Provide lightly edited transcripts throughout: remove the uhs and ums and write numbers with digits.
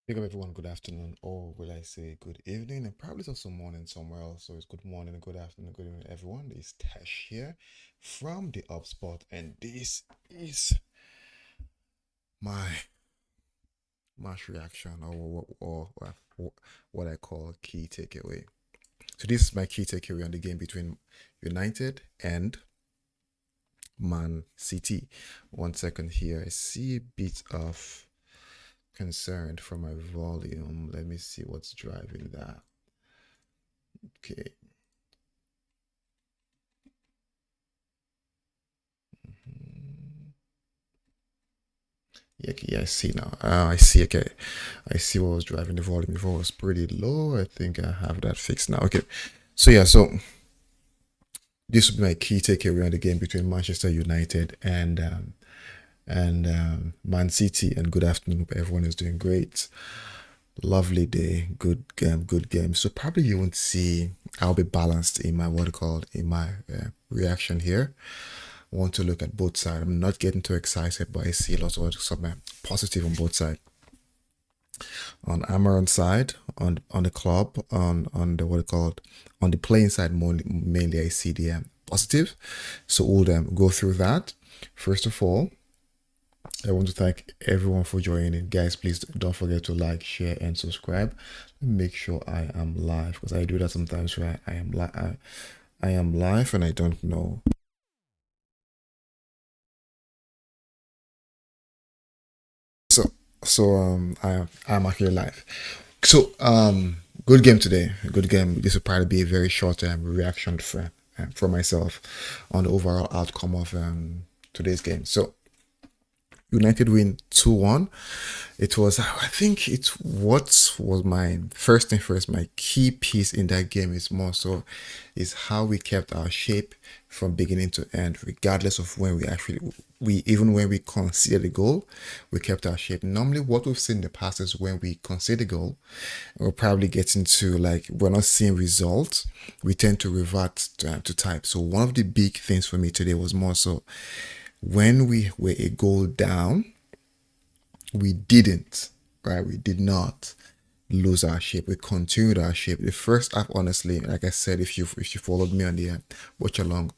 Big up everyone, good afternoon, or will I say good evening, and probably it's also morning somewhere else. So it's good morning, and good afternoon, good evening, everyone. It's Tash here from the Up Spot, and this is my match reaction, or what I call key takeaway. So this is my key takeaway on the game between United and Man City. 1 second here. I see a bit of concern from my volume. Let me see what's driving that. Okay. Yeah, okay, yeah, I see now. I see. Okay, I see what was driving the volume before. It was pretty low. I think I have that fixed now. Okay, so yeah, so this would be my key takeaway on the game between Manchester United and Man City. And good afternoon, hope everyone is doing great. Lovely day, good game, good game. So probably you won't see. I'll be balanced in my in my reaction here. I want to look at both sides. I'm not getting too excited, but I see lots of some positive on both sides. On Amaran's side, on the club, on the what it called, on the playing side, mainly I see the positive. So we'll go through that. First of all, I want to thank everyone for joining. Guys, please don't forget to like, share, and subscribe. Make sure I am live because I do that sometimes where I am live and I don't know. I'm actually live. So good game today. Good game. This will probably be a very short reaction for myself on the overall outcome of today's game. So United win 2-1. It was, I think it's what was my first thing first, my key piece in that game is more so is how we kept our shape from beginning to end, regardless of when even when we conceded a goal, we kept our shape. Normally what we've seen in the past is when we concede a goal, we'll probably get into like, we're not seeing results, we tend to revert to type. So one of the big things for me today was more so when we were a goal down, we didn't, right? We did not lose our shape. We continued our shape. The first half, honestly, like I said, if you followed me on the watch along,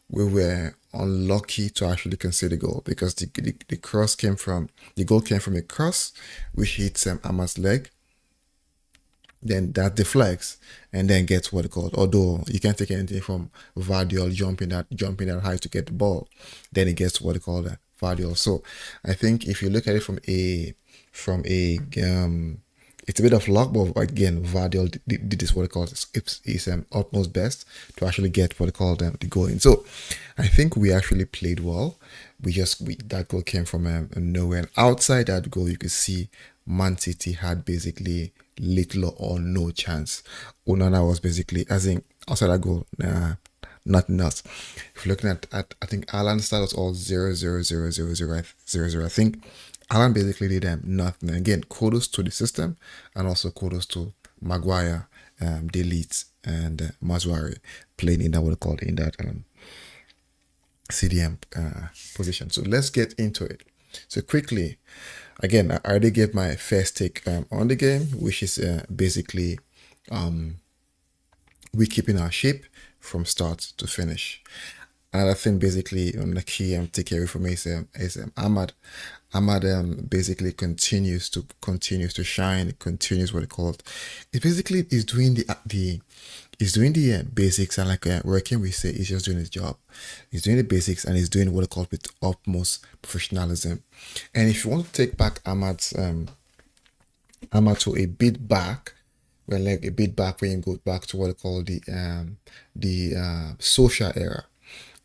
we were unlucky to actually concede a goal because the cross came from the goal came from a cross which hits Ahmad's leg. Then that deflects and then gets what it called. Although you can't take anything from Vardiol jumping that high to get the ball, then it gets what it called Vardiol. So I think if you look at it from a it's a bit of luck, but again, Vardiol did this what it calls his utmost best to actually get what it called the goal in. So I think we actually played well. That goal came from nowhere. And outside that goal, you could see Man City had basically little or no chance. Onana was basically, as in outside that goal, nothing else. If you're looking at I think Alan's stat was all 0 0 0 0 0 0 0. I think Alan basically did nothing. And again, kudos to the system and also kudos to Maguire, Delete, and Mazwari playing in that what called in that CDM position. So let's get into it. So quickly, again, I already gave my first take on the game, which is basically we keeping our shape from start to finish. Another thing, basically, on the key takeaway for me is Ahmad. Ahmad basically continues to shine. Continues what it called. It basically is doing the basics, and like working we say he's just doing his job. He's doing the basics and he's doing what it called with utmost professionalism. And if you want to take back Ahmad to a bit back, well, like a bit back when you go back to what it called the social era.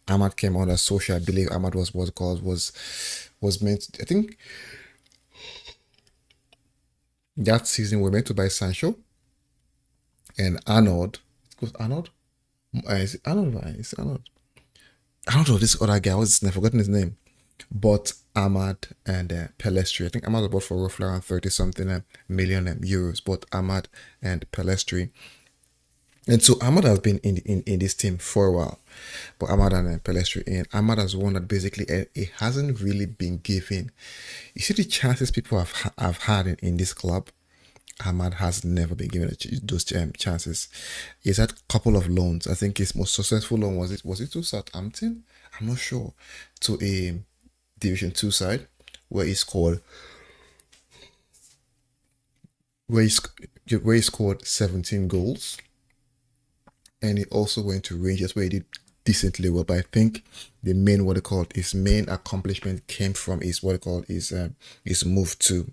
Ahmad came under social. I believe Ahmad was what it called was meant. I think that season we were meant to buy Sancho and Arnold. It was Arnold. Is it Arnold? Is it Arnold? I don't know this other guy. I've forgotten his name. But Ahmad and Pelestri. I think Ahmad was bought for roughly around 30 something million euros. But Ahmad and Pelestri. And so Ahmad has been in this team for a while. But Ahmad and Pelestri, and Ahmad has one that basically it hasn't really been given. You see the chances people have had in this club. Ahmad has never been given those chances. He's had a couple of loans. I think his most successful loan was it to Southampton? I'm not sure. To a Division Two side where he scored where he, where he scored 17 goals, and he also went to Rangers where he did decently well. But I think the main what they called his main accomplishment came from his what they called his move to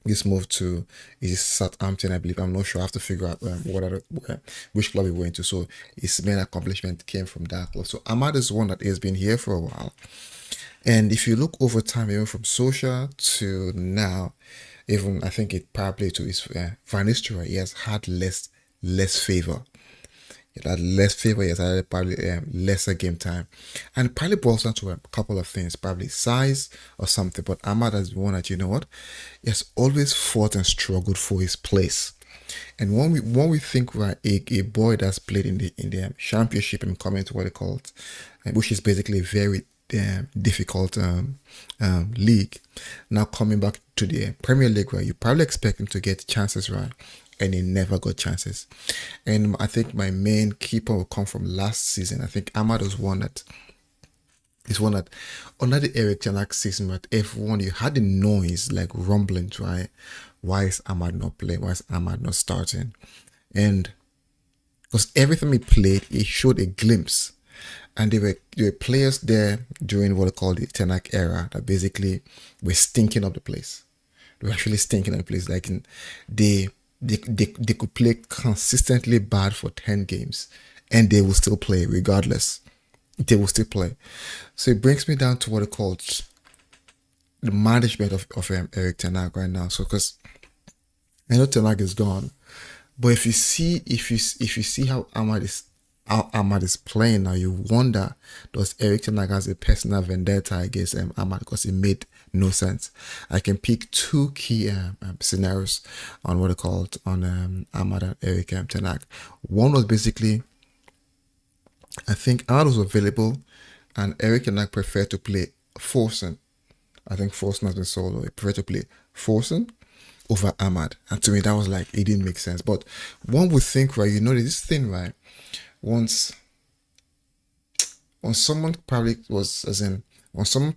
his move to is Southampton, I believe. I'm not sure. I have to figure out which club he went to. So his main accomplishment came from that club. So Ahmad is one that has been here for a while. And if you look over time, even from social to now, even I think it probably to his Van Nistelrooy, he has had less favor. He had less favor. He has had probably lesser game time, and it probably boils down to a couple of things, probably size or something. But Ahmad has been one that what, he has always fought and struggled for his place. And when we think right, a boy that's played in the championship and coming to what they call it, which is basically a very difficult league, now coming back to the Premier League, right, you probably expect him to get chances, right? And he never got chances. And I think my main keeper will come from last season. I think Ahmad was one that under the Eric Ten Hag season, but everyone you had the noise like rumbling, right? Why is Ahmad not playing? Why is Ahmad not starting? And because everything he played, he showed a glimpse. And there were players there during what they call the Ten Hag era that basically were stinking up the place. They were actually stinking up the place. Like they could play consistently bad for 10 games and they will still play regardless. They will still play. So it brings me down to what it calls the management of Eric Ten Hag right now. So because I know Ten Hag is gone, but if you see how Ahmad is playing now, you wonder, does Eric Ten Hag has a personal vendetta against Ahmad because it made no sense. I can pick two key scenarios on what they called on Ahmad and Eric Ten Hag. One was basically, I think Ahmad was available and Eric Ten Hag preferred to play Forsen. I think Forsen has been sold. He preferred to play Forsen over Ahmad. And to me, that was like, it didn't make sense. But one would think, right, this thing, right, once someone probably was, as in, when someone,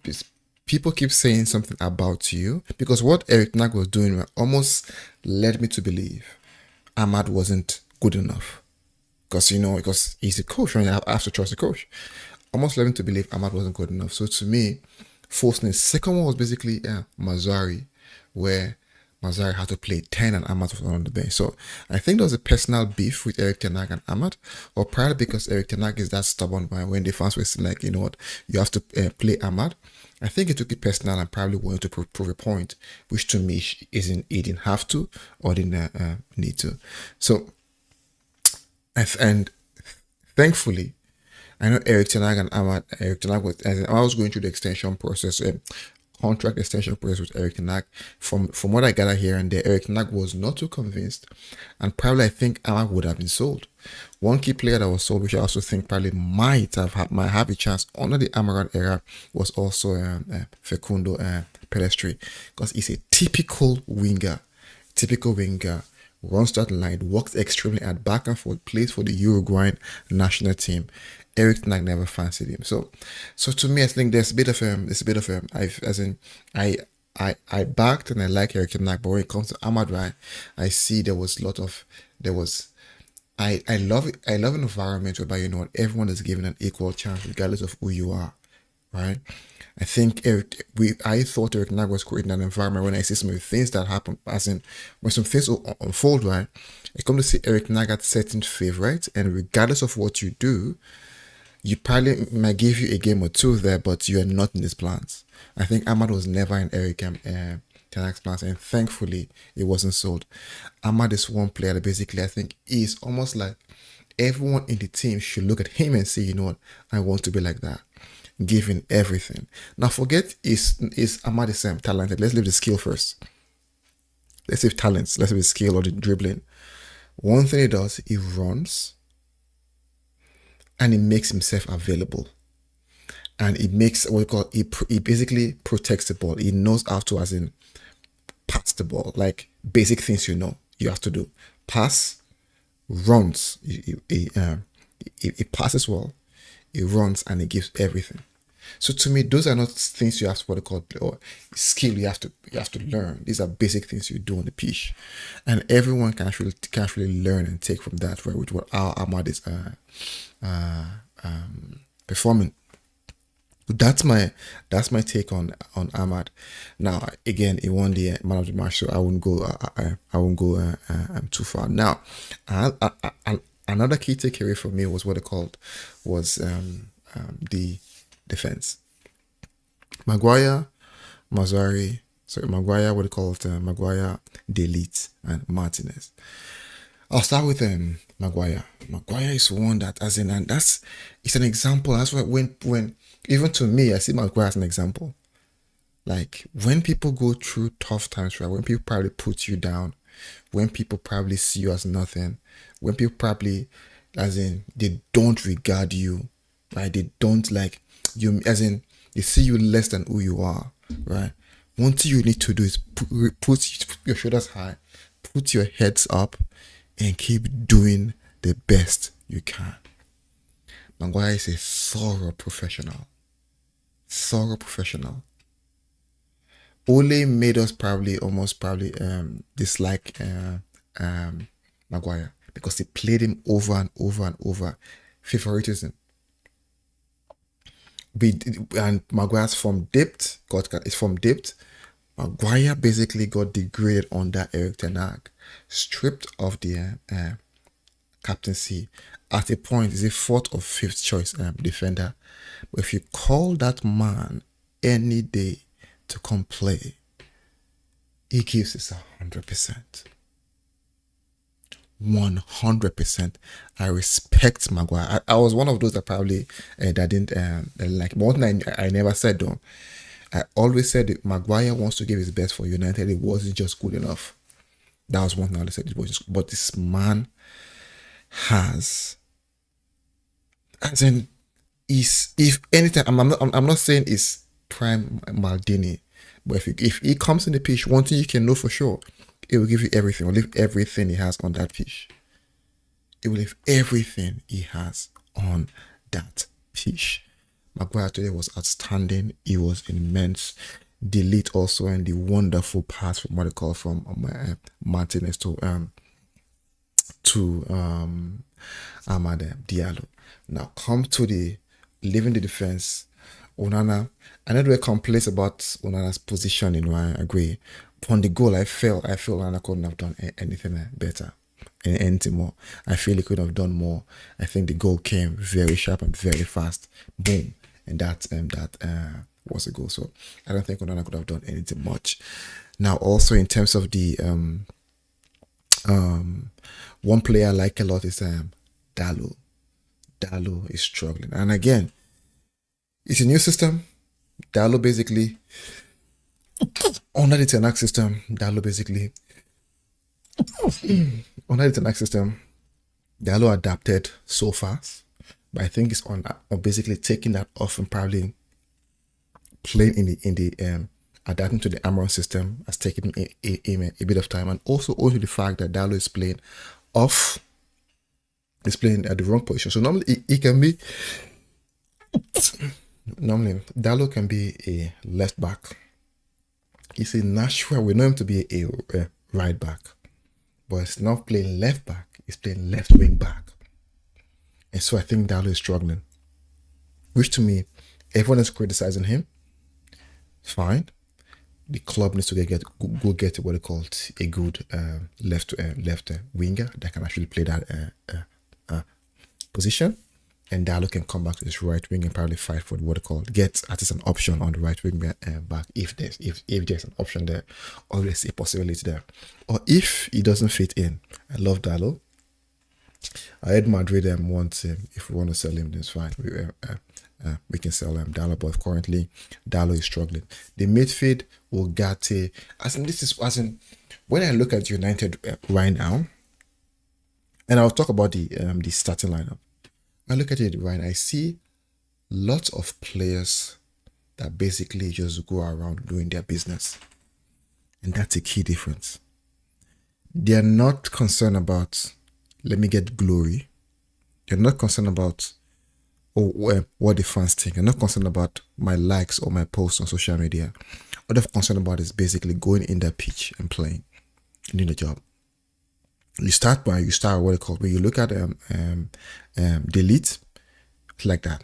people keep saying something about you, because what Eric Ten Hag was doing almost led me to believe Ahmad wasn't good enough. Because he's a coach, right? I have to trust the coach. Almost led me to believe Ahmad wasn't good enough. So to me, forcing the second one was basically Mazzari, where Mazzari had to play 10 and Ahmad was on the bench. So I think there was a personal beef with Eric Ten Hag and Ahmad, or probably because Eric Ten Hag is that stubborn when the fans were like, you know what, you have to play Ahmad. I think he took it personal and probably wanted to prove a point, which to me he didn't have to or didn't need to. So, and thankfully, I know Eric Ten Hag and Ahmad. Eric Ten Hag was going through the extension process, contract extension process with Eric Ten Hag. From what I gather here and there, Eric Ten Hag was not too convinced, and probably I think Ahmad would have been sold. One key player that was sold, which I also think probably might have a chance under the Amaran era, was also Facundo Pellistri, because he's a typical winger, runs that line, works extremely hard, back and forth, plays for the Uruguayan national team. Eric Ten Hag never fancied him. So to me, I think there's a bit of I backed and I like Eric Ten Hag, but when it comes to Ahmad, right, I see I love an environment whereby everyone is given an equal chance regardless of who you are, right? I think I thought Eric Ten Hag was creating an environment when I see some of the things that happen, as in when some things unfold, right? I come to see Eric Ten Hag at certain favorites, and regardless of what you do, you probably might give you a game or two there, but you are not in his plans. I think Ahmad was never in Eric Ten Hag's plans, and thankfully it wasn't sold. Ahmad is one player that basically I think is almost like everyone in the team should look at him and say, you know what, I want to be like that, giving everything. Now forget is Ahmad the same talented. Let's leave the skill first. Let's leave talents. Let's leave the skill or the dribbling. One thing he does, he runs. And he makes himself available, and he makes what we call he basically protects the ball. He knows how to, as in, pass the ball, like basic things you have to do. Pass, runs. It passes well. It runs and it gives everything. So to me, those are not things you have to what they call or skill you have to learn. These are basic things you do on the pitch, and everyone can actually learn and take from that. Right, which what our Ahmad is performing. That's my take on Ahmad. Now again, he won the man of the match, so I won't go too far. Now, another key takeaway for me was what they called was the defense. Maguire, Maguire, what they call it, Maguire, Delete, and Martinez. I'll start with Maguire. Maguire is one that, as in, and it's an example. That's why when even to me, I see Maguire as an example. Like when people go through tough times, right? When people probably put you down, when people probably see you as nothing, when people probably, as in, they don't regard you, right? They don't like you, as in, they see you less than who you are, right? One thing you need to do is put your shoulders high, put your heads up, and keep doing the best you can. Maguire is a thorough professional. Thorough professional. Ole made us almost probably dislike Maguire because he played him over and over and over. Favoritism. And Maguire's from dipped. It's from dipped. Maguire basically got degraded under Eric Ten Hag, stripped of the captaincy. At a point, he's a fourth or fifth choice defender. But if you call that man any day to come play, he gives his 100%. 100%. I respect Maguire. I was one of those that probably that didn't like. But one thing I never said though, I always said that Maguire wants to give his best for United. It wasn't just good enough. That was one thing I always said. It was just, but this man has, as in, if anything, I'm not saying it's prime Maldini, but if he comes in the pitch, one thing you can know for sure, it will give you everything. It will leave everything he has on that pitch. It will leave everything he has on that pitch. Maguire today was outstanding. He was immense. Delete also, and the wonderful pass from what they call from Martinez to Amad Diallo. Now come to the leaving the defense. Onana, I know there were complaints about Onana's positioning. I agree. Upon the goal, I feel Onana couldn't have done anything better, anything more. I feel he could have done more. I think the goal came very sharp and very fast. Boom, and that was a goal. So I don't think Onana could have done anything much. Now, also in terms of the one player I like a lot is Dallo. Dallo is struggling, and again, it's a new system. Dallo basically under the Ten Hag system. Dallo basically under the Ten Hag system. Dallo adapted so fast, but I think it's on basically taking that off and probably playing in the adapting to the Amaron system has taken a bit of time, and also owing to the fact that Dallo is playing off, is playing at the wrong position. So normally he can be. Normally, Dallo can be a left back. He's a natural. We know him to be a right back, but it's not playing left back. He's playing left wing back, and so I think Dallo is struggling. Which to me, everyone is criticizing him. Fine, the club needs to go get what they call a good left winger that can actually play that position. And Dallo can come back to his right wing and probably fight for what they call get at least an option on the right wing back if there's an option there, or there's a possibility there, or if he doesn't fit in. I love Dallo. I heard Madrid wants him. If we want to sell him, then it's fine. We can sell him Dallo, but currently Dallo is struggling. The midfield Ugarte, when I look at United right now, and I'll talk about the starting lineup. I look at it right, I see lots of players that basically just go around doing their business. And that's a key difference. They are not concerned about, let me get glory. They're not concerned about what the fans think. They're not concerned about my likes or my posts on social media. What they're concerned about is basically going in that pitch and playing and doing the job. You start what they call, when you look at delete, it's like that.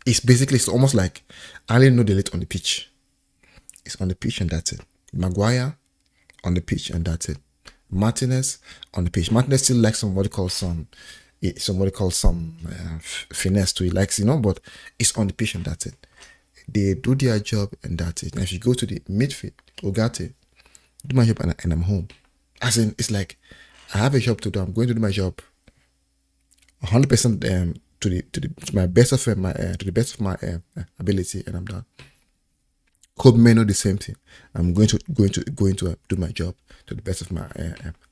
It's almost like I only know delete on the pitch. It's on the pitch and that's it. Maguire on the pitch and that's it. Martinez on the pitch. Martinez still likes somebody called some finesse to it, likes, but it's on the pitch and that's it. They do their job and that's it. And if you go to the midfield, Ugarte, do my job and I'm home. As in, it's like I have a job to do. I'm going to do my job 100% to my best of my ability, and I'm done. Kobe may know the same thing. I'm going to do my job to the best of my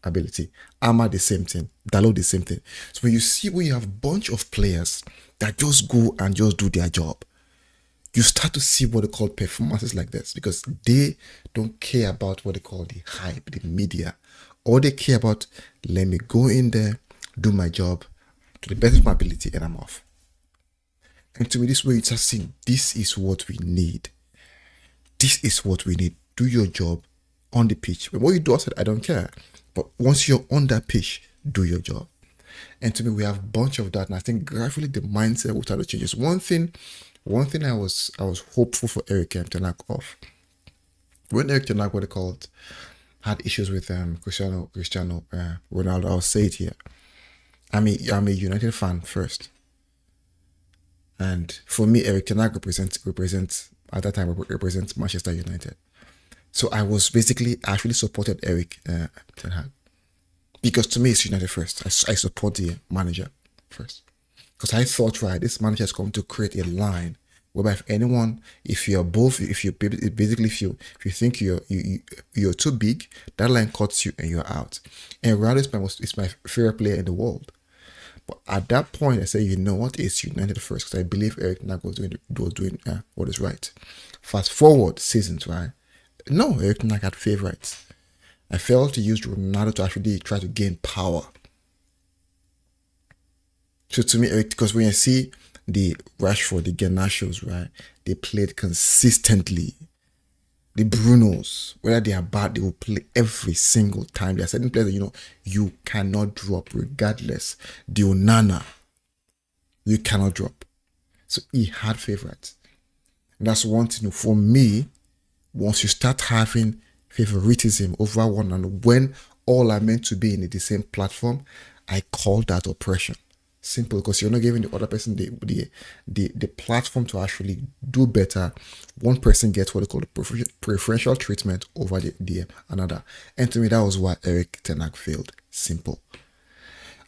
ability. Ama the same thing. Dalo the same thing. So when you have a bunch of players that just go and just do their job, you start to see what they call performances like this, because they don't care about what they call the hype, the media. All they care about, let me go in there, do my job to the best of my ability, and I'm off. And to me, this way you just see, this is what we need. This is what we need. Do your job on the pitch. But what you do outside, I don't care. But once you're on that pitch, do your job. And to me, we have a bunch of that. And I think gradually the mindset will start to change. One thing I was hopeful for Erik ten Hag of. When Erik ten Hag, what they called, had issues with Cristiano Ronaldo, I'll say it here. I'm a United fan first. And for me, Erik ten Hag represents at that time represents Manchester United. So I was actually supported Erik ten Hag, because to me it's United first. I support the manager first, because I thought, right, this manager is going to create a line whereby if you think you're too big, that line cuts you and you're out. And Ronaldo is my favorite player in the world. But at that point, I said, you know what? It's United first, because I believe Erik ten Hag was doing what is right. Fast forward seasons, right? No, Erik ten Hag had favorites. I failed to use Ronaldo to actually try to gain power. So to me, because when you see the Rashford, the Garnachos, right? They played consistently. The Brunos, whether they are bad, they will play every single time. There are certain players that you cannot drop regardless. The Onana, you cannot drop. So he had favorites. And that's one thing for me. Once you start having favoritism over one another, when all are meant to be in the same platform, I call that oppression. Simple, because you're not giving the other person the platform to actually do better. One person gets what they call the preferential treatment over the another. And to me, that was why Erik ten Hag failed. Simple.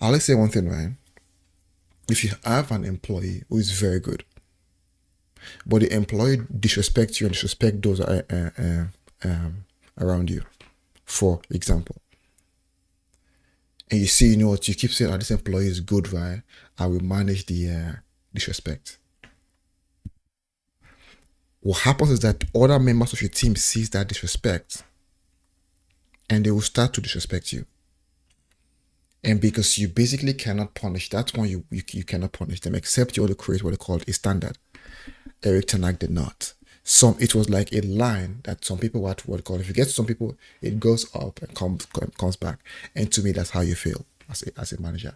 I'll say one thing, right? If you have an employee who is very good, but the employee disrespects you and disrespect those around you, for example, and you see, you keep saying, this employee is good, right? I will manage the disrespect. What happens is that other members of your team sees that disrespect, and they will start to disrespect you. And because you basically cannot punish, that's why you cannot punish them, except you want to create what they call a standard. Erik ten Hag did not. It was like a line that some people what call, if you get to some people, it goes up and comes back. And to me, that's how you feel as a manager.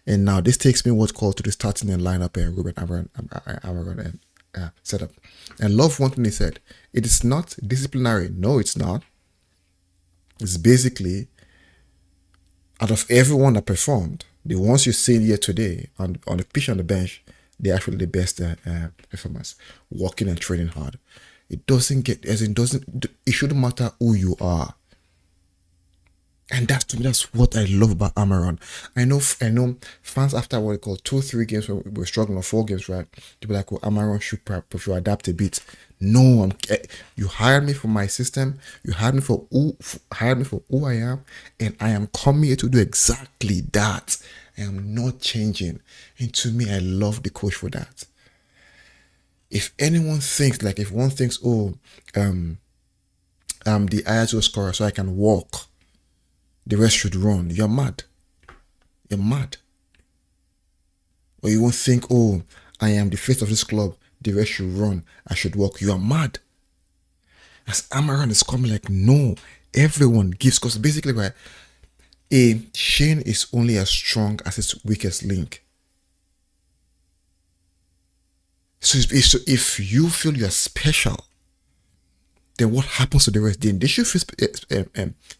And now this takes me what's called to the starting and lineup and Ruben Amorim setup. And love one thing he said: it is not disciplinary. No, it's not. It's basically, out of everyone that performed, the ones you see here today on the pitch, on the bench, they're actually the best performers, working and training hard. It shouldn't matter who you are. And to me, that's what I love about Amaron. I know fans, after what they call 2-3 games when we're struggling, or 4 games, right? They'll be like, well, Amaron should adapt a bit. No, you hired me for my system. You hired me for who I am, and I am coming here to do exactly that. I am not changing. And to me, I love the coach for that. If one thinks, oh, I'm the ISO scorer, so I can walk. the rest should run. You're mad. You're mad. Or you won't think, oh, I am the face of this club, the rest should run, I should walk. You are mad. As Amaran is coming, like, no, everyone gives, because basically, right, a chain is only as strong as its weakest link. So if you feel you're special, then what happens to the rest? Then they should feel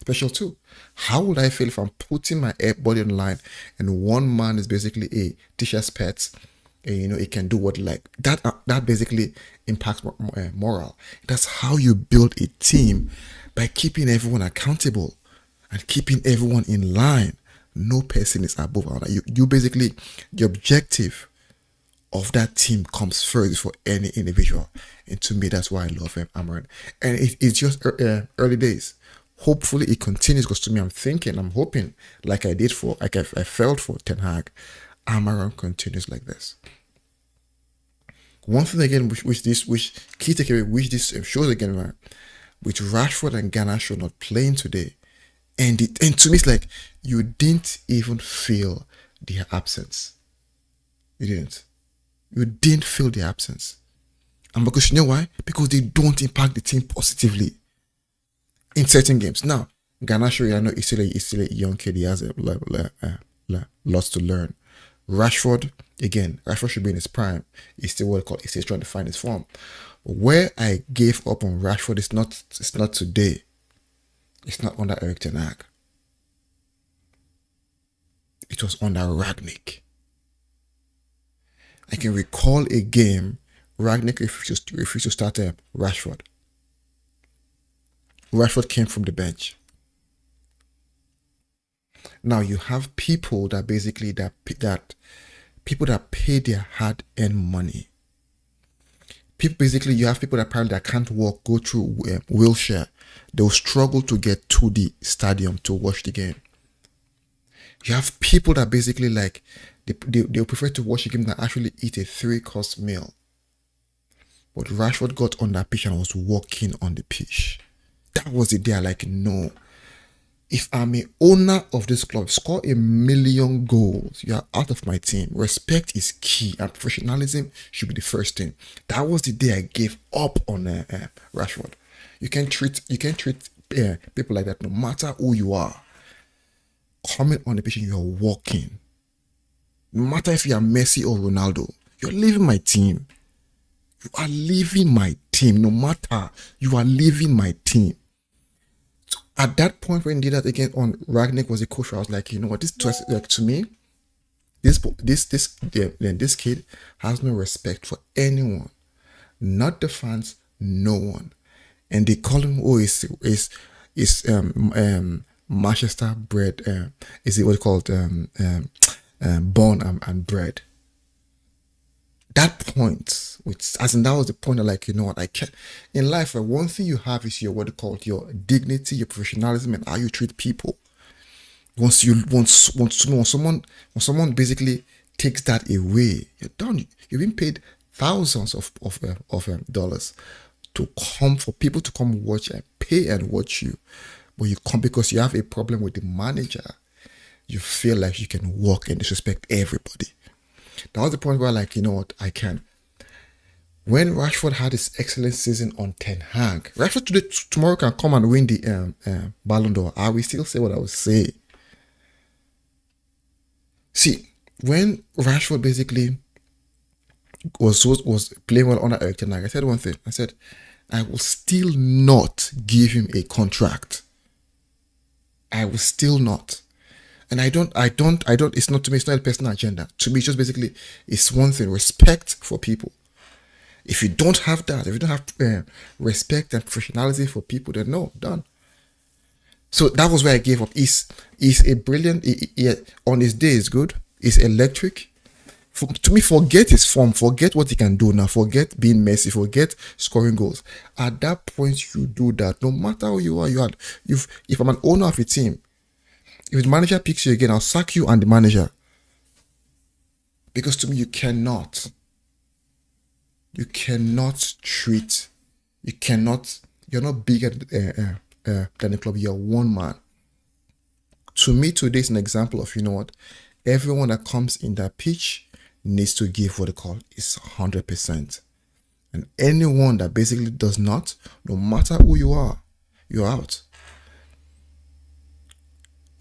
special too. How would I feel if I'm putting my body on the line and one man is basically a teacher's pet, and he can do what like that? That basically impacts morale. That's how you build a team, by keeping everyone accountable and keeping everyone in line. No person is above another. You basically, the objective of that team comes first for any individual. And to me, that's why I love Amaran. And it's just early days. Hopefully it continues, because to me, I'm hoping, like I felt for Ten Hag, Amaran continues like this. One thing again, which key takeaway, which this shows again, right, with Rashford and Garnacho not playing today, and to me it's like you didn't even feel their absence. You didn't feel their absence. And because you know why? Because they don't impact the team positively in certain games. Now, Garnacho, I know he's still a young kid. He has lots to learn. Rashford should be in his prime. He's still he's still trying to find his form. Where I gave up on Rashford it's not today. It's not under Erik ten Hag. It was under Rangnick. I can recall a game Rangnick refused to start Rashford. Rashford came from the bench. Now you have people that basically people that pay their hard-earned money. You have people that apparently that can't walk, go through wheelchair. They'll struggle to get to the stadium to watch the game. You have people that basically they'll prefer to watch a game than actually eat a 3-course meal. But Rashford got on that pitch and was walking on the pitch. That was the day I no. If I'm an owner of this club, score 1 million goals, you are out of my team. Respect is key, and professionalism should be the first thing. That was the day I gave up on Rashford. You can't treat people like that, no matter who you are. Coming on the pitch and you're walking. No matter if you are Messi or Ronaldo, you're leaving my team. You are leaving my team. No matter, you are leaving my team. So at that point when he did that again on Rangnick was a coach, I was like, you know what, this to me, this kid has no respect for anyone, not the fans, no one, and they call him Manchester bred. Is it what called born and bred? That point, that was the point of you know what, I can't in life. One thing you have is your your dignity, your professionalism, and how you treat people. When someone basically takes that away, you're done. You've been paid thousands of dollars to come, for people to come watch and pay and watch you, but you come because you have a problem with the manager. You feel like you can walk and disrespect everybody. That was the point where you know what, I can. When Rashford had his excellent season on Ten Hag, Rashford tomorrow can come and win the Ballon d'Or. I will still say what I would say. See, when Rashford basically was playing well under Erik ten Hag, I said one thing. I said, I will still not give him a contract. I will still not. And I don't, it's not, to me, it's not a personal agenda. To me, it's just basically, it's one thing, respect for people. If you don't have that, if you don't have respect and professionalism for people, then no, done. So that was where I gave up. He's a brilliant, on his day is good. He's electric. To me, forget his form, forget what he can do now, forget being Messi, forget scoring goals. At that point, you do that. No matter who you are, if I'm an owner of a team, if the manager picks you again, I'll sack you and the manager. Because to me, you're not bigger than the club. You're one man. To me, today is an example of, you know what, everyone that comes in that pitch needs to give what they call is 100%. And anyone that basically does not, no matter who you are, you're out.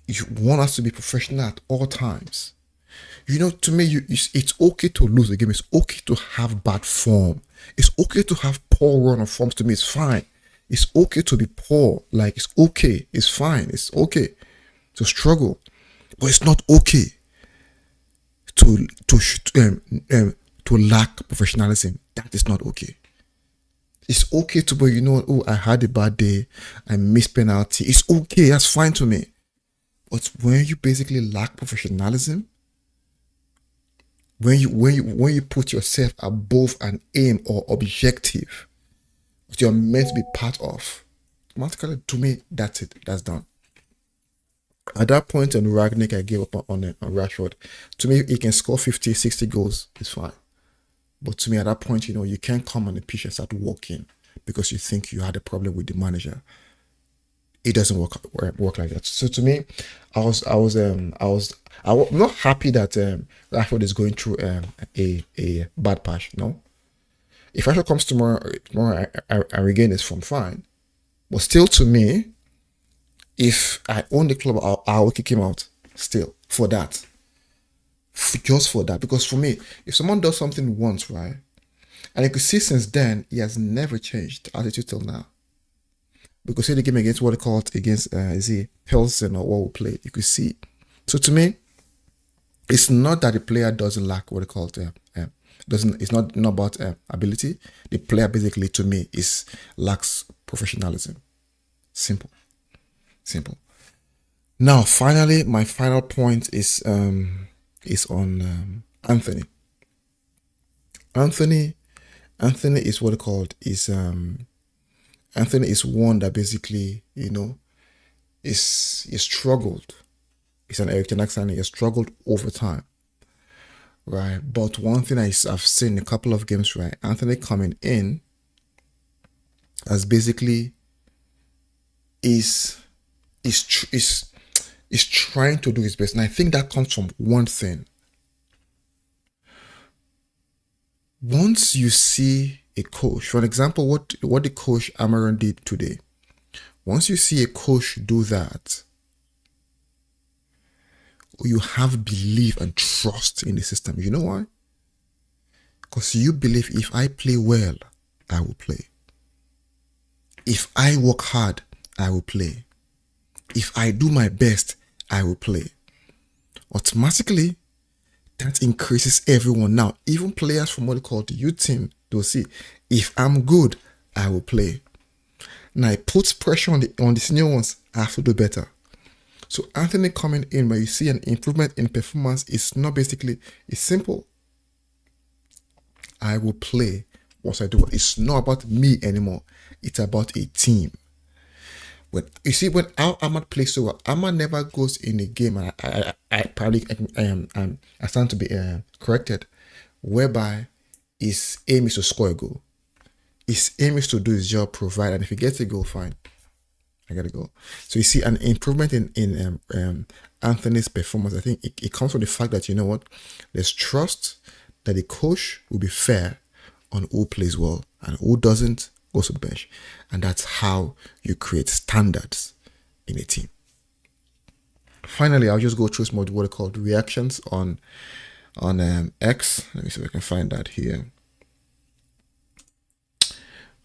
You want us to be professional at all times. You know, to me, it's okay to lose the game. It's okay to have bad form. It's okay to have poor run of forms. To me, it's fine. It's okay to be poor. Like, it's okay. It's fine. It's okay to struggle. But it's not okay to lack professionalism. That is not okay. It's okay to, but you know, oh, I had a bad day. I missed penalty. It's okay. That's fine to me. But when you basically lack professionalism, when you put yourself above an aim or objective that you're meant to be part of, automatically, to me, that's it. That's done. At that point on Ragnick, I gave up on Rashford. To me, he can score 50, 60 goals. It's fine. But to me, at that point, you know, you can't come on the pitch and start walking because you think you had a problem with the manager. It doesn't work like that. So to me, I'm not happy that Rashford is going through a bad patch. No, if Rashford comes tomorrow, I regain his form, fine. But still, to me, if I own the club, I will kick him out. Still, for that, just for that, because for me, if someone does something once, right, and you could see since then he has never changed attitude till now. Because see the game against what they called against is it Pilsen or what we played, you could see. So to me, it's not that the player doesn't lack what they call doesn't. It's not about ability. The player basically, to me, is lacks professionalism. Simple. Now, finally, my final point is on Anthony. Anthony is what they called is Anthony is one that basically, you know, is struggled. He's an Eric Ten Hag signing. He has struggled over time, right? But one thing I've seen in a couple of games, right? Anthony coming in as basically is trying to do his best, and I think that comes from one thing. Once you see a coach, for example, what the coach Amaran did today. Once you see a coach do that, you have belief and trust in the system. You know why? Because you believe if I play well, I will play. If I work hard, I will play. If I do my best, I will play. Automatically, that increases everyone. Now, even players from what they call the youth team, they'll see, if I'm good, I will play. Now, it puts pressure on the senior ones. I have to do better. So Anthony coming in, where you see an improvement in performance, it's not basically, it's simple. I will play once I do it. It's not about me anymore. It's about a team. When you see, when Ahmad plays so well, Ahmad never goes in a game, and I probably I stand to be corrected, whereby his aim is to score a goal. His aim is to do his job, provide, and if he gets a goal, fine. I gotta go. So you see an improvement in Anthony's performance. I think it comes from the fact that, you know what, there's trust that the coach will be fair on who plays well and who doesn't goes to the bench, and that's how you create standards in a team. Finally, I'll just go through some of what are called reactions on X. Let me see if I can find that here.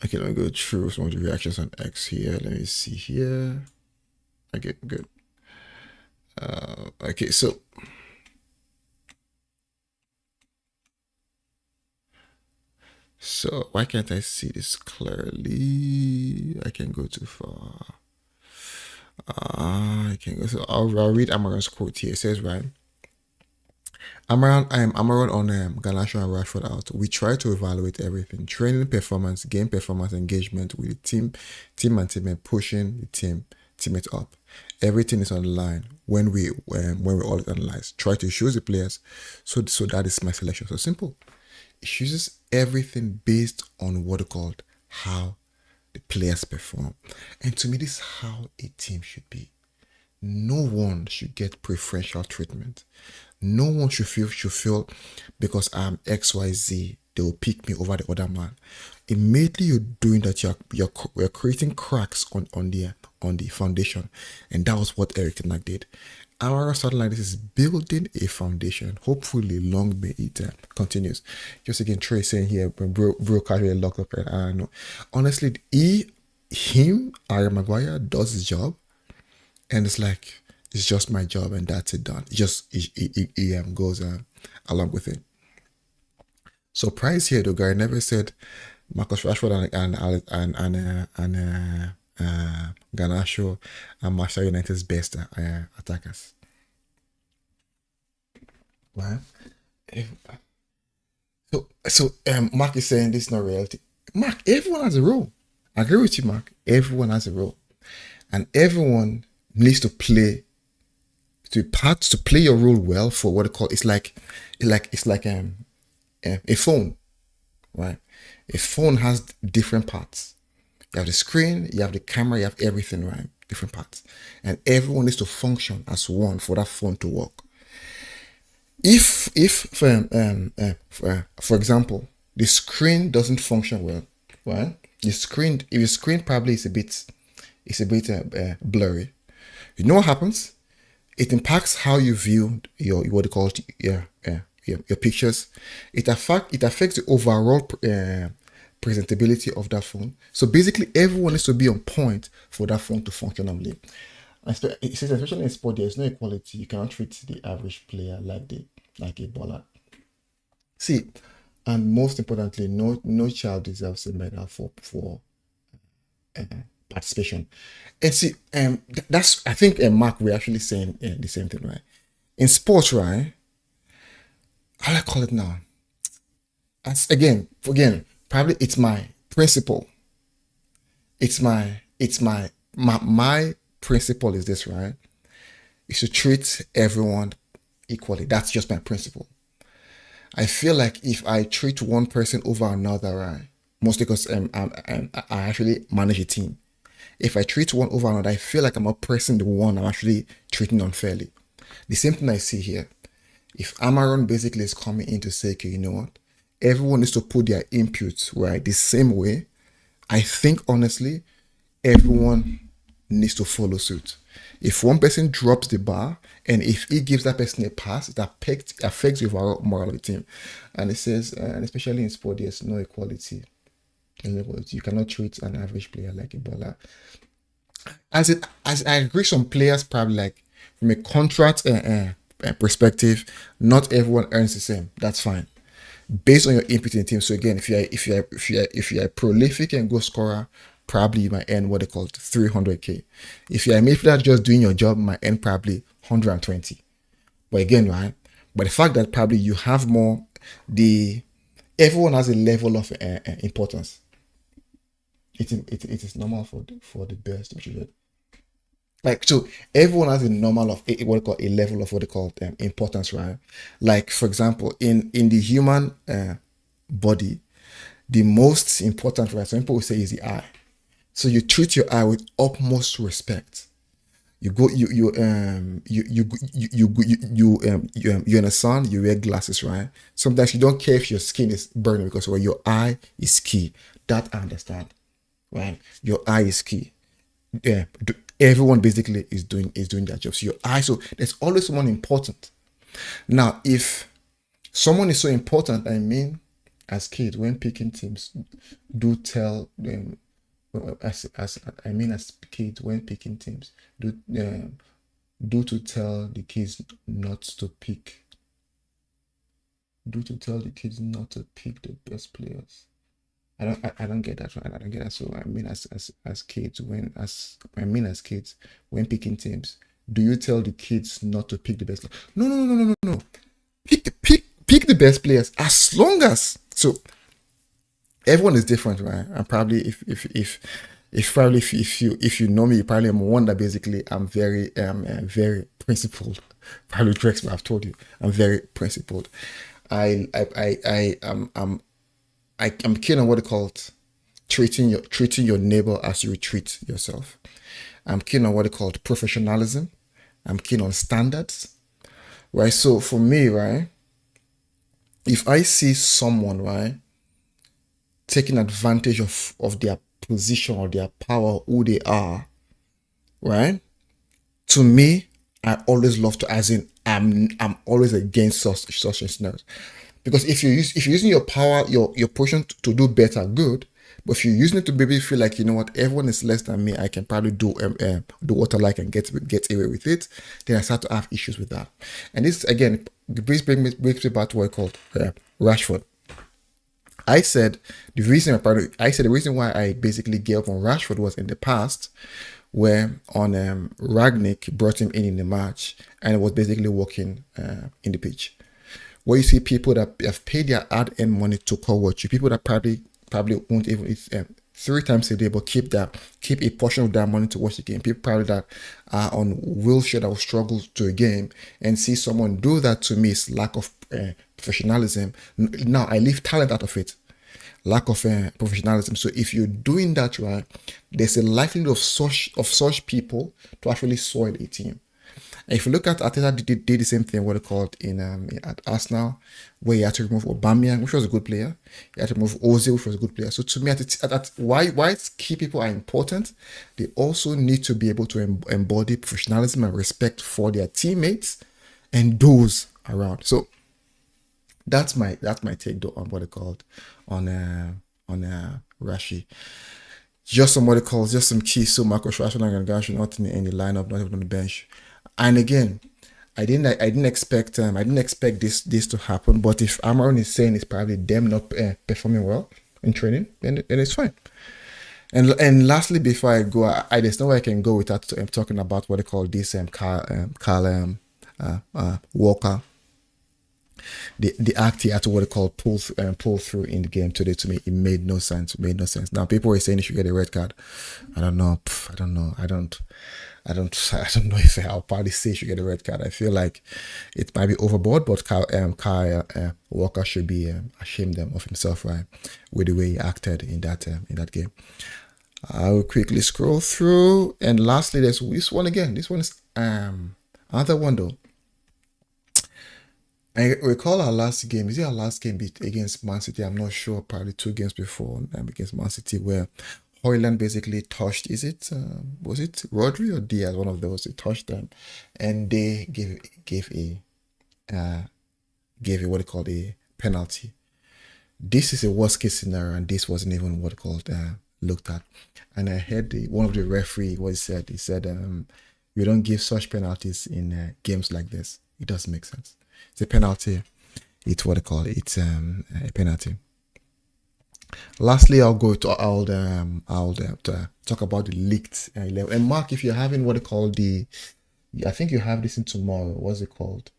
Okay, let me go through some of the reactions on X here. Let me see here. Okay, good. Okay, so why can't I see this clearly? I can't go too far. I can't go. So I'll read Amaran's quote here. It says, right, Amaran on Garnacho and Rashford out. We try to evaluate everything: training performance, game performance, engagement with the team and teammate, pushing the teammate up. Everything is on the line when we all analyze. Try to choose the players. So that is my selection. So simple. It chooses everything based on what are called how the players perform. And to me, this is how a team should be. no one should get preferential treatment. No one should feel because I'm XYZ, they will pick me over the other man. Immediately you're doing that, you're creating cracks on the foundation, and that was what Eric Tenak did. Our something like this is building a foundation. Hopefully, long may it continues. Just again, Trey saying here, bro casually locked up, and I don't know. Honestly, Harry Maguire does his job, and it's like it's just my job, and that's it done. It just he goes along with it. Surprise here, though. Gary never said Marcus Rashford and Garnacho and Manchester United's best attackers. Right? So Mark is saying this is not reality. Mark, everyone has a role. I agree with you, Mark. Everyone has a role, and everyone needs to play to play your role well for what it call. It's like a phone, right? A phone has different parts. You have the screen, you have the camera, you have everything, right? Different parts, and everyone needs to function as one for that phone to work. For example, the screen doesn't function well, right? If your screen probably is a bit blurry. You know what happens? It impacts how you view your what you call it, your pictures. It affects the overall presentability of that phone. So basically, everyone needs to be on point for that phone to function normally. It says especially in sport, there is no equality. You cannot treat the average player like a baller. See, and most importantly, no child deserves a medal for uh, participation. And see, that's I think Mark we're actually saying the same thing, right? In sports, right? How do I call it now? As again, probably it's my principle. My principle is this, right? You should treat everyone equally. That's just my principle. I feel like if I treat one person over another, right? Mostly because I actually manage a team. If I treat one over another, I feel like I'm oppressing the one I'm actually treating unfairly. The same thing I see here. If Amaron basically is coming in to say, okay, you know what? Everyone needs to put their inputs right the same way. I think honestly, everyone needs to follow suit. If one person drops the bar and if he gives that person a pass, it affects the overall moral of the team. And it says, and especially in sport, there's no equality. You cannot treat an average player like a baller. As I agree, some players probably like from a contract perspective, not everyone earns the same. That's fine based on your input in the team. So again, if you're a prolific and goal scorer, probably you might earn what they call 300k. If you're a midfielder just doing your job, you might earn probably 120. But again, right? But the fact that probably you have more, the everyone has a level of importance. It is normal for the best, which is like so everyone has a normal of what they call a level of what they call importance, right? Like for example, in the human body, the most important, right? Some people will say is the eye. So you treat your eye with utmost respect. You go, you're in the sun, you wear glasses, right? Sometimes you don't care if your skin is burning because well, your eye is key. That I understand, right? Your eye is key. Yeah, everyone basically is doing their job. So your eye, so there's always someone important. Now, if someone is so important, I mean, as kids, when picking teams, do tell them as kids when picking teams, do to tell the kids not to pick do to tell the kids not to pick the best players. I don't get that right. I don't get that. So I mean as kids when picking teams, do you tell the kids not to pick the best? No, no, no, no, no, no. Pick the best players as long as so everyone is different, right? And probably if you know me, you probably am one that basically I'm very principled. Probably Drex, but I've told you I'm very principled. I'm keen on what they call it, treating your neighbor as you would treat yourself. I'm keen on what they call professionalism. I'm keen on standards, right? So for me, right, if I see someone, right, taking advantage of their position or their power, who they are, right? To me, I always love to, as in, I'm always against such scenarios, because if you're using your power, your position to do better, good. But if you're using it to maybe feel like, you know what, everyone is less than me, I can probably do what I like and get away with it, then I start to have issues with that. And this again brings me back to what I called Rashford. I said the reason why I basically gave up on Rashford was in the past, where on Ragnick brought him in the match and it was basically working in the pitch. Where you see people that have paid their hard-earned money to call watch you, people that probably won't even eat 3 times a day, but keep a portion of that money to watch the game. People probably that are on wheelchair that will struggle to a game, and see someone do that, to me is lack of professionalism. Now I leave talent out of it, lack of professionalism. So if you're doing that right, there's a likelihood of such people to actually soil a team. And if you look at Etihad, did the same thing, what they called in at Arsenal, where he had to remove Aubameyang, which was a good player. He had to remove Ozil, which was a good player. So to me, why key people are important, they also need to be able to embody professionalism and respect for their teammates and those around. So that's my take though on what they called on Rashi. Just some keys. So Marcus Rashford and Garcia not in the lineup, not even on the bench. And again, I didn't expect this to happen. But if Amaron is saying it's probably them not performing well in training, then it's fine. And lastly, before I go, there's no way I can go without talking about what they call this Kyle Walker. The act he had to what they call pull through in the game today. To me, it made no sense. Now people were saying he should get a red card. I don't know. I don't know if I'll probably say he should get a red card. I feel like it might be overboard, but Kyle Walker should be ashamed of himself, right, with the way he acted in that game. I will quickly scroll through, and lastly, there's this one again. This one is another one though. I recall our last game. Is it our last game against Man City? I'm not sure. Probably 2 games before against Man City, where Højlund basically touched. Was it Rodri or Diaz? One of those. They touched them, and they gave a what they called a penalty. This is a worst case scenario, and this wasn't even what called looked at. And I heard one of the referee what he said. He said, "We don't give such penalties in games like this. It doesn't make sense. It's a penalty. It's what they call it. It's a penalty." Lastly, I'll talk about the leaked 11. And Mark, if you're having what they call I think you have this in tomorrow. What's it called?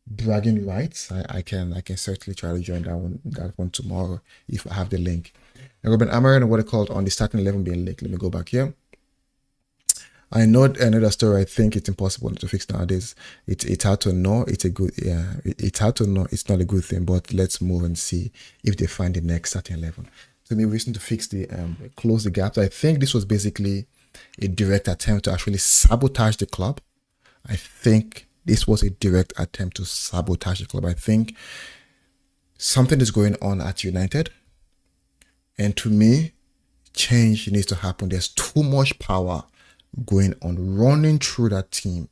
Bragging rights. I can certainly try to join that one tomorrow if I have the link. And Ruben Amorim, what they called on the starting 11 being leaked. Let me go back here. I know another story. I think it's impossible to fix nowadays. It's hard to know. It's hard to know. It's not a good thing. But let's move and see if they find the next starting 11. So maybe reason to fix close the gaps. I think this was basically a direct attempt to actually sabotage the club. I think this was a direct attempt to sabotage the club. I think something is going on at United, and to me, change needs to happen. There's too much power going on, running through that team,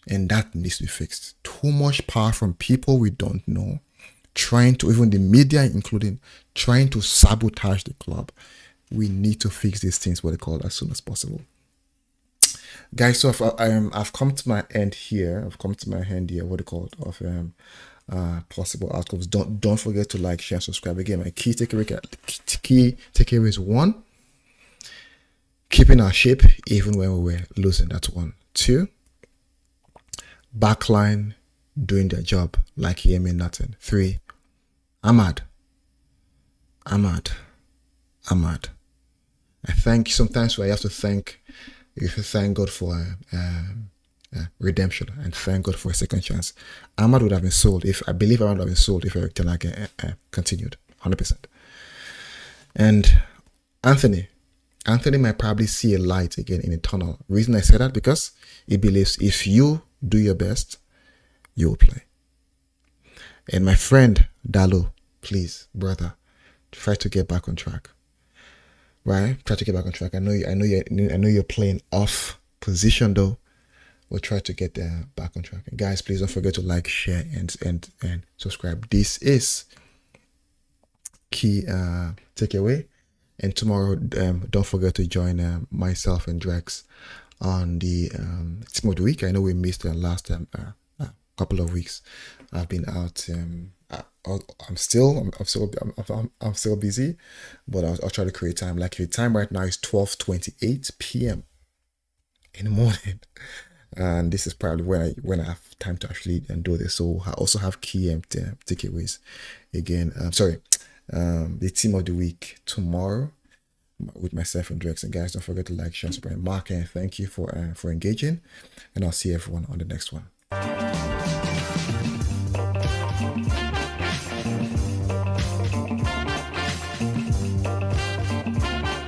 and that needs to be fixed. Too much power from people we don't know, trying to, even the media including, trying to sabotage the club. We need to fix these things, what they call, as soon as possible. Guys, so I've come to my end here. What they call of possible outcomes. Don't forget to like, share, subscribe. Again, my key takeaway is 1, keeping our shape even when we were losing. That's 1. 2, backline doing their job like he mean nothing. 3, Ahmad. I think sometimes I have to thank God for redemption and thank God for a second chance. Ahmad would have been sold if Eric Ten Hag continued 100%. And Anthony, Anthony might probably see a light again in a tunnel. Reason I say that, because he believes if you do your best, you will play. And my friend Dalo, please, brother, try to get back on track. Right? Try to get back on track. I know you're playing off position though. We'll try to get back on track. And guys, please don't forget to like, share, and subscribe. This is key takeaway. And tomorrow, don't forget to join myself and Drex on the team of the week. I know we missed the last couple of weeks. I've been out. I'm still busy, but I'll try to create time. Like the time right now is 12:28 p.m. in the morning, and this is probably when I have time to actually do this. So I also have key takeaways. Again, the team of the week tomorrow with myself and Drex. And guys, don't forget to like, share, subscribe, Mark, and thank you for engaging. And I'll see everyone on the next one.